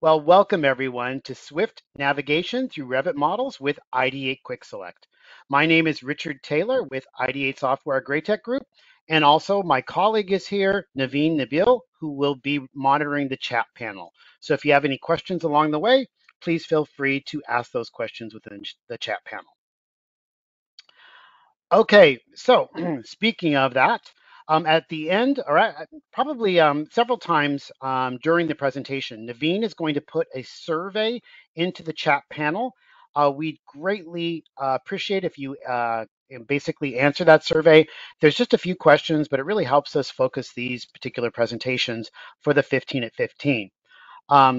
Well, welcome everyone to Swift Navigation through Revit Models with Ideate QuickSelect. My name is Richard Taylor with Ideate Software Great Tech Group, and also my colleague is here, Naveen Nabil, who will be monitoring the chat panel. So if you have any questions along the way, please feel free to ask those questions within the chat panel. Okay, so speaking of that, at the end, or probably several times during the presentation, Naveen is going to put a survey into the chat panel. We'd greatly appreciate if you basically answer that survey. There's just a few questions, but it really helps us focus these particular presentations for the 15 at 15.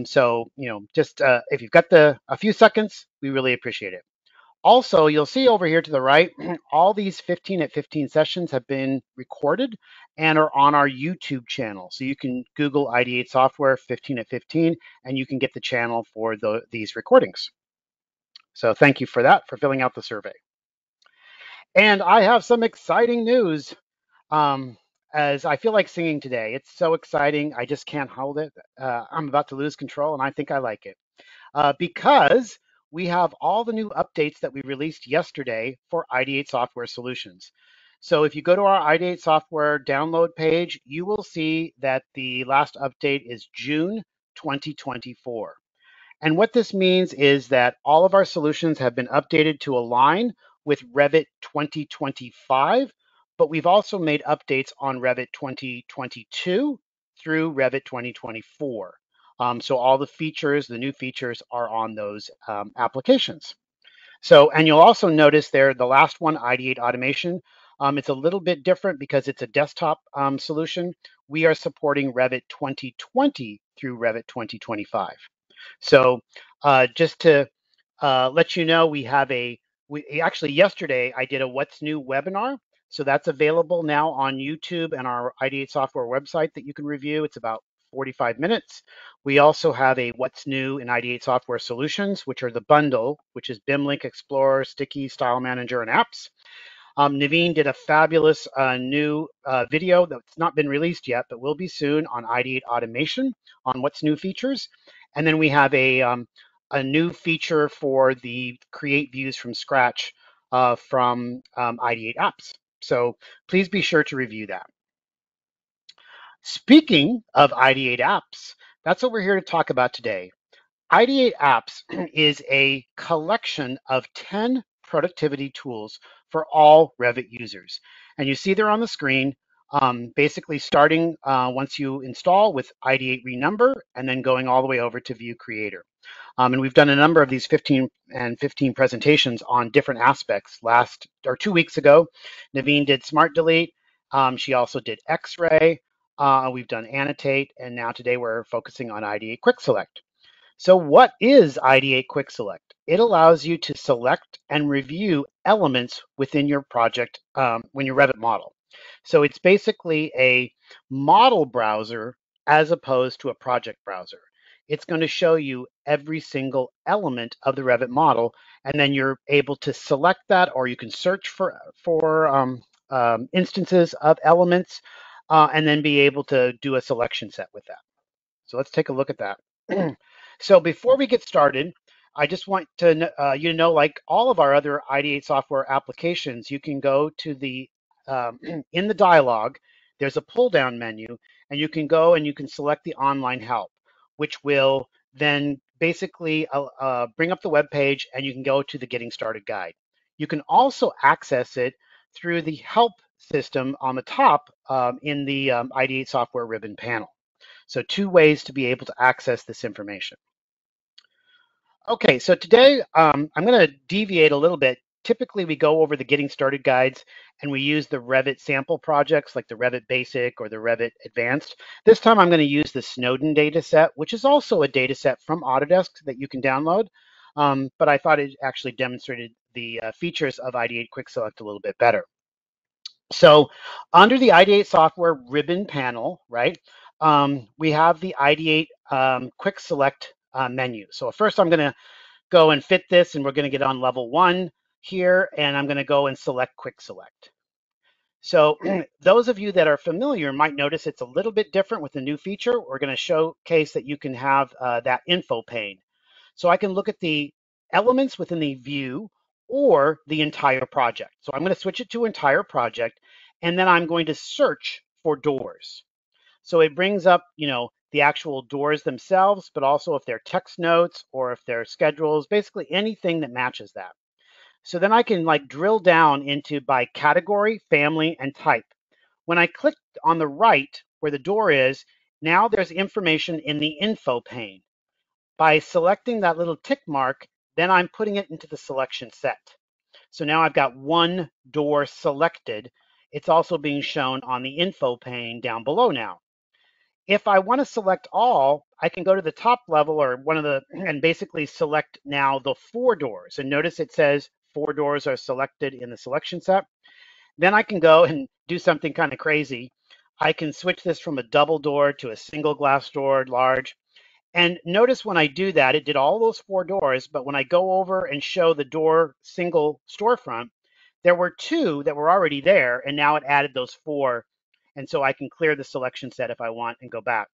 So, just if you've got a few seconds, we really appreciate it. Also, you'll see over here to the right, all these 15 at 15 sessions have been recorded and are on our YouTube channel. So you can Google Ideate Software 15 at 15 and you can get the channel for these recordings. So thank you for that, for filling out the survey. And I have some exciting news. As I feel like singing today. It's so exciting. I just can't hold it. I'm about to lose control and I think I like it. Because we have all the new updates that we released yesterday for Ideate Software Solutions. So if you go to our Ideate Software download page, you will see that the last update is June 2024. And what this means is that all of our solutions have been updated to align with Revit 2025, but we've also made updates on Revit 2022 through Revit 2024. So all the features, the new features are on those applications. So, and you'll also notice there, the last one, Ideate Automation, it's a little bit different because it's a desktop solution. We are supporting Revit 2020 through Revit 2025. So just to let you know, we actually yesterday I did a What's New webinar. So that's available now on YouTube and our Ideate Software website that you can review. It's about 45 minutes. We also have a What's New in Ideate Software Solutions, which are the bundle, which is BIM Link Explorer, Sticky, Style Manager, and Apps. Naveen did a fabulous new video that's not been released yet, but will be soon on Ideate Automation on what's new features. And then we have a new feature for the create views from scratch from Ideate Apps. So please be sure to review that. Speaking of Ideate Apps, that's what we're here to talk about today. Ideate Apps is a collection of 10 productivity tools for all Revit users. And you see there on the screen, basically starting once you install with Ideate Renumber and then going all the way over to View Creator. And we've done a number of these 15 and 15 presentations on different aspects. 2 weeks ago, Naveen did Smart Delete. She also did X-Ray. We've done Annotate, and now today we're focusing on Ideate QuickSelect. So what is Ideate QuickSelect? It allows you to select and review elements within your project when you Revit model. So it's basically a model browser as opposed to a project browser. It's going to show you every single element of the Revit model, and then you're able to select that, or you can search for instances of elements, and then be able to do a selection set with that. So let's take a look at that. So before we get started, I just want to you to know, like all of our other Ideate software applications, you can go to the in the dialog. There's a pull-down menu, and you can go and you can select the online help, which will then basically bring up the web page, and you can go to the Getting Started guide. You can also access it through the help system on the top in the Ideate software ribbon panel. So 2 ways to be able to access this information. Okay, so today I'm going to deviate a little bit. Typically, we go over the Getting Started guides and we use the Revit sample projects like the Revit Basic or the Revit Advanced. This time I'm going to use the Snowden dataset, which is also a dataset from Autodesk that you can download. But I thought it actually demonstrated the features of Ideate QuickSelect a little bit better. So under the Ideate software ribbon panel, right, we have the Ideate QuickSelect menu. So first I'm going to go and fit this, and we're going to get on level 1 here, and I'm going to go and select QuickSelect. So those of you that are familiar might notice it's a little bit different with the new feature. We're going to showcase that you can have that info pane. So I can look at the elements within the view or the entire project. So I'm going to switch it to entire project, and then I'm going to search for doors. So it brings up, the actual doors themselves, but also if they're text notes or if they're schedules, basically anything that matches that. So then I can like drill down into by category, family, and type. When I click on the right where the door is, now there's information in the info pane. By selecting that little tick mark, then I'm putting it into the selection set. So now I've got one door selected. It's also being shown on the info pane down below now. If I want to select all, I can go to the top level or and basically select now the 4 doors. And notice it says 4 doors are selected in the selection set. Then I can go and do something kind of crazy. I can switch this from a double door to a single glass door, large. And notice when I do that, it did all those 4 doors, but when I go over and show the door single storefront, there were 2 that were already there, and now it added those 4. And so I can clear the selection set if I want and go back.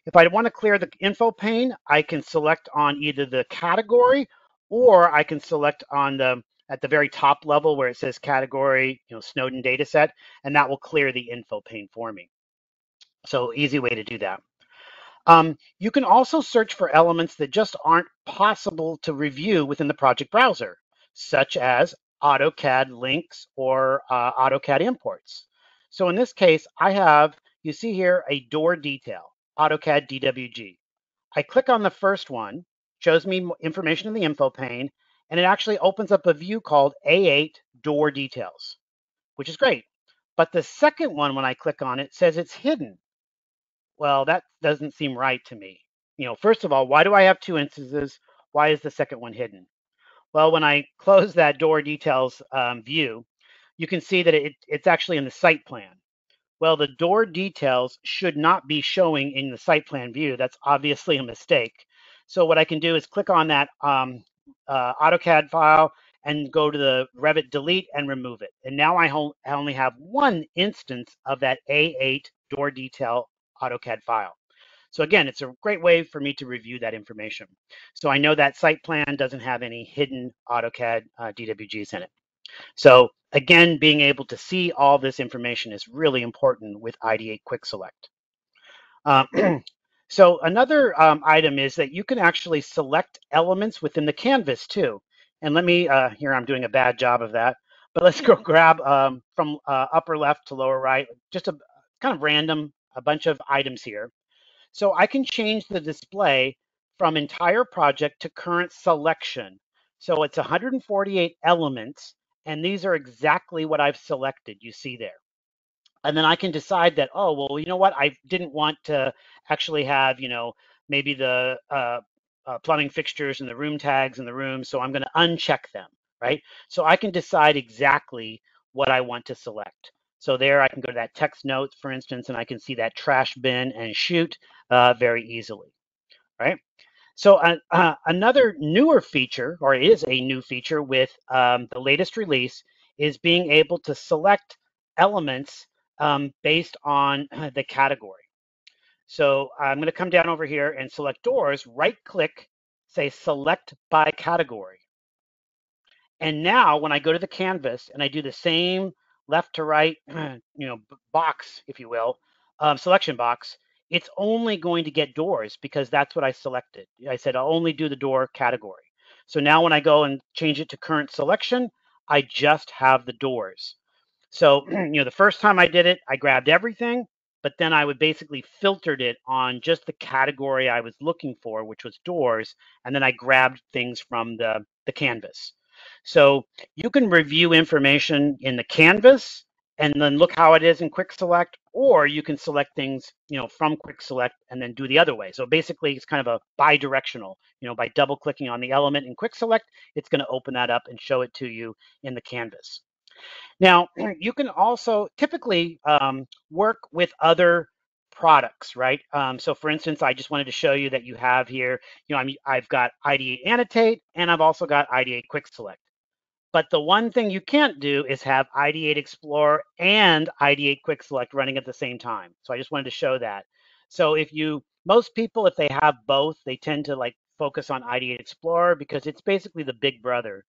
If I want to clear the info pane, I can select on either the category or I can select on at the very top level where it says category, Snowden dataset, and that will clear the info pane for me. So easy way to do that. You can also search for elements that just aren't possible to review within the project browser, such as AutoCAD links or AutoCAD imports. So in this case, you see here, a door detail, AutoCAD DWG. I click on the first one, shows me information in the info pane, and it actually opens up a view called A8 door details, which is great. But the second one, when I click on it, says it's hidden. Well, that doesn't seem right to me. First of all, why do I have 2 instances? Why is the second one hidden? Well, when I close that door details view, you can see that it's actually in the site plan. Well, the door details should not be showing in the site plan view. That's obviously a mistake. So what I can do is click on that AutoCAD file and go to the Revit delete and remove it. And now I only have 1 instance of that A8 door detail AutoCAD file. So again, it's a great way for me to review that information. So I know that site plan doesn't have any hidden AutoCAD DWGs in it. So again, being able to see all this information is really important with Ideate QuickSelect. So another item is that you can actually select elements within the canvas too. And let me, here I'm doing a bad job of that, but let's go grab from upper left to lower right, just a kind of random, a bunch of items here. So I can change the display from entire project to current selection. So it's 148 elements, and these are exactly what I've selected, you see there. And then I can decide that, oh, well, you know what? I didn't want to actually have, maybe the plumbing fixtures and the room tags in the room, so I'm going to uncheck them, right? So I can decide exactly what I want to select. So there I can go to that text notes, for instance, and I can see that trash bin and shoot very easily, right? So another newer feature, or it is a new feature with the latest release, is being able to select elements based on the category. So I'm going to come down over here and select doors, right click, say select by category. And now when I go to the canvas and I do the same left to right, box, if you will, selection box, it's only going to get doors because that's what I selected. I said I'll only do the door category. So now when I go and change it to current selection, I just have the doors. So, the first time I did it, I grabbed everything, but then I would basically filtered it on just the category I was looking for, which was doors, and then I grabbed things from the canvas. So you can review information in the canvas and then look how it is in QuickSelect, or you can select things, from QuickSelect and then do the other way. So basically it's kind of a bi-directional, by double clicking on the element in QuickSelect, it's going to open that up and show it to you in the canvas. Now, you can also typically work with other products, right? So for instance, I just wanted to show you that you have here, I've got Ideate Annotate and I've also got Ideate QuickSelect. But the one thing you can't do is have Ideate Explorer and Ideate QuickSelect running at the same time. So I just wanted to show that. So most people, if they have both, they tend to like focus on Ideate Explorer because it's basically the big brother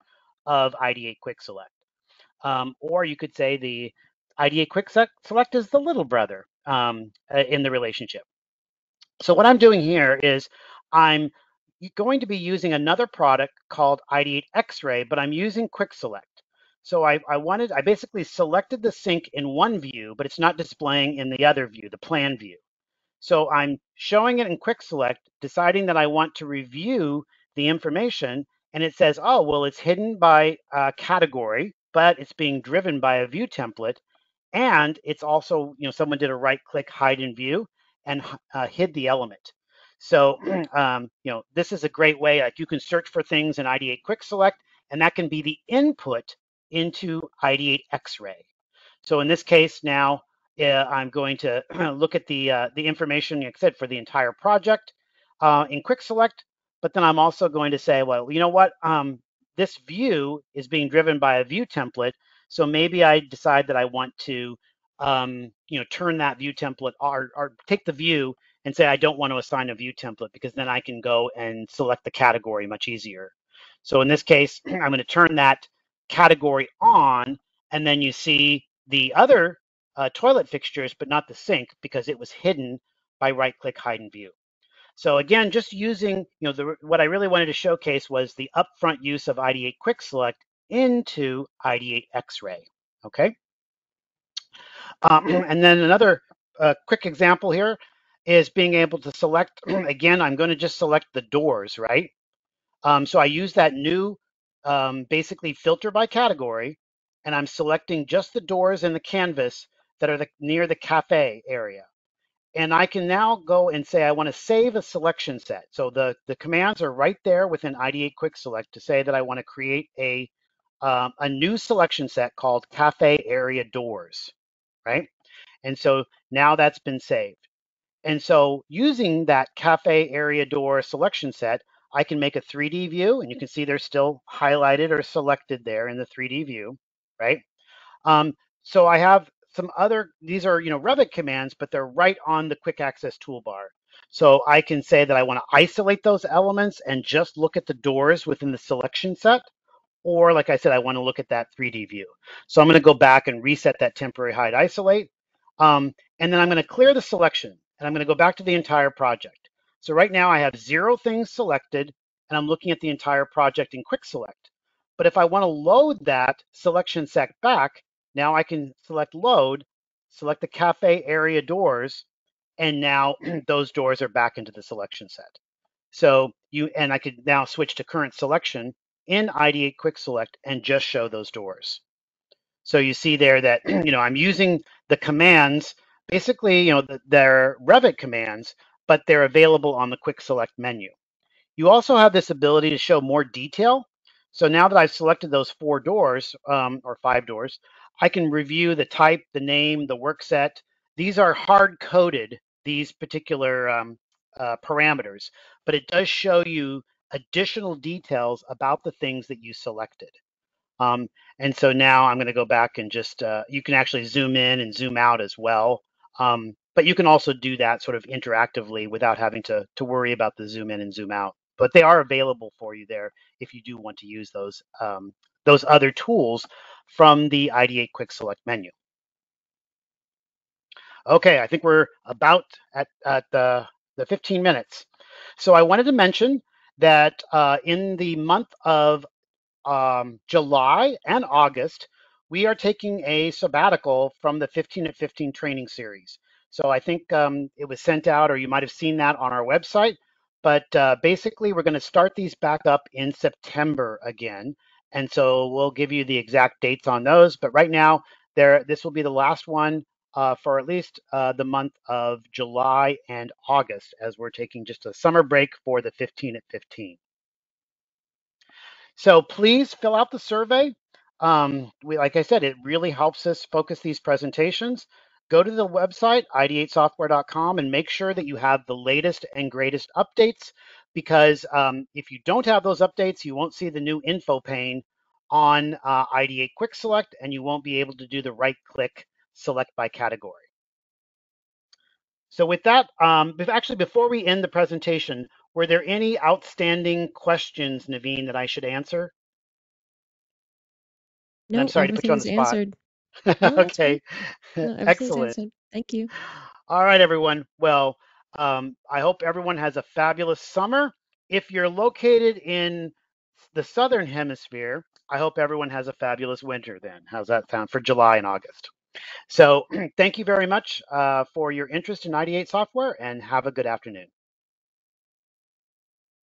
of Ideate QuickSelect. Or you could say the Ideate QuickSelect is the little brother in the relationship. So what I'm doing here is I'm going to be using another product called Ideate X-Ray, but I'm using QuickSelect. So I basically selected the sink in one view, but it's not displaying in the other view, the plan view. So I'm showing it in QuickSelect, deciding that I want to review the information, and it says, oh, well, it's hidden by category, but it's being driven by a view template. And it's also, someone did a right click hide in view and hid the element. So, this is a great way. Like you can search for things in Ideate QuickSelect, and that can be the input into Ideate X-Ray. So in this case now, I'm going to look at the information, like I said, for the entire project in QuickSelect, but then I'm also going to say, well, you know what? This view is being driven by a view template, so maybe I decide that I want to, turn that view template or take the view and say I don't want to assign a view template because then I can go and select the category much easier. So in this case, I'm going to turn that category on, and then you see the other toilet fixtures, but not the sink because it was hidden by right-click hide in view. So again, just using, what I really wanted to showcase was the upfront use of Ideate QuickSelect into Ideate X-Ray, okay? And then another quick example here is being able to select, again, I'm going to just select the doors, right? So I use that new basically filter by category, and I'm selecting just the doors in the canvas that are near the cafe area. And I can now go and say I want to save a selection set. So the commands are right there within Ideate QuickSelect to say that I want to create a new selection set called Cafe Area Doors, right? And so now that's been saved. And so using that cafe area door selection set, I can make a 3D view, and you can see they're still highlighted or selected there in the 3D view, right? So I have some other, these are, Revit commands, but they're right on the quick access toolbar. So I can say that I want to isolate those elements and just look at the doors within the selection set. Or like I said, I want to look at that 3D view. So I'm going to go back and reset that temporary hide isolate. And then I'm going to clear the selection, and I'm going to go back to the entire project. So right now I have 0 things selected, and I'm looking at the entire project in QuickSelect. But if I want to load that selection set back, now I can select load, select the cafe area doors, and now those doors are back into the selection set. So I could now switch to current selection in Ideate QuickSelect and just show those doors. So you see there that, I'm using the commands, basically, they're Revit commands, but they're available on the Quick Select menu. You also have this ability to show more detail. So now that I've selected those 4 doors or 5 doors, I can review the type, the name, the work set. These are hard coded, these particular parameters, but it does show you additional details about the things that you selected. And so now I'm going to go back and just, you can actually zoom in and zoom out as well. But you can also do that sort of interactively without having to worry about the zoom in and zoom out. But they are available for you there if you do want to use those other tools from the Ideate Quick Select menu. Okay, I think we're about at the 15 minutes. So I wanted to mention that in the month of July and August, we are taking a sabbatical from the 15 at 15 training series. So I think it was sent out, or you might have seen that on our website. But basically, we're going to start these back up in September again. And so we'll give you the exact dates on those. But right now, this will be the last one for at least the month of July and August, as we're taking just a summer break for the 15 at 15. So please fill out the survey. Like I said, it really helps us focus these presentations. Go to the website, ideatesoftware.com, and make sure that you have the latest and greatest updates, because if you don't have those updates, you won't see the new info pane on Ideate QuickSelect, and you won't be able to do the right-click select by category. So with that, actually, before we end the presentation, were there any outstanding questions, Naveen, that I should answer? And I'm No, sorry to put you on the everything's spot. answered. No, that's fine. Okay, No, everything's excellent. answered. Thank you. All right, everyone. Well, I hope everyone has a fabulous summer. If you're located in the Southern Hemisphere, I hope everyone has a fabulous winter then. How's that sound for July and August? So thank you very much for your interest in Ideate software, and have a good afternoon.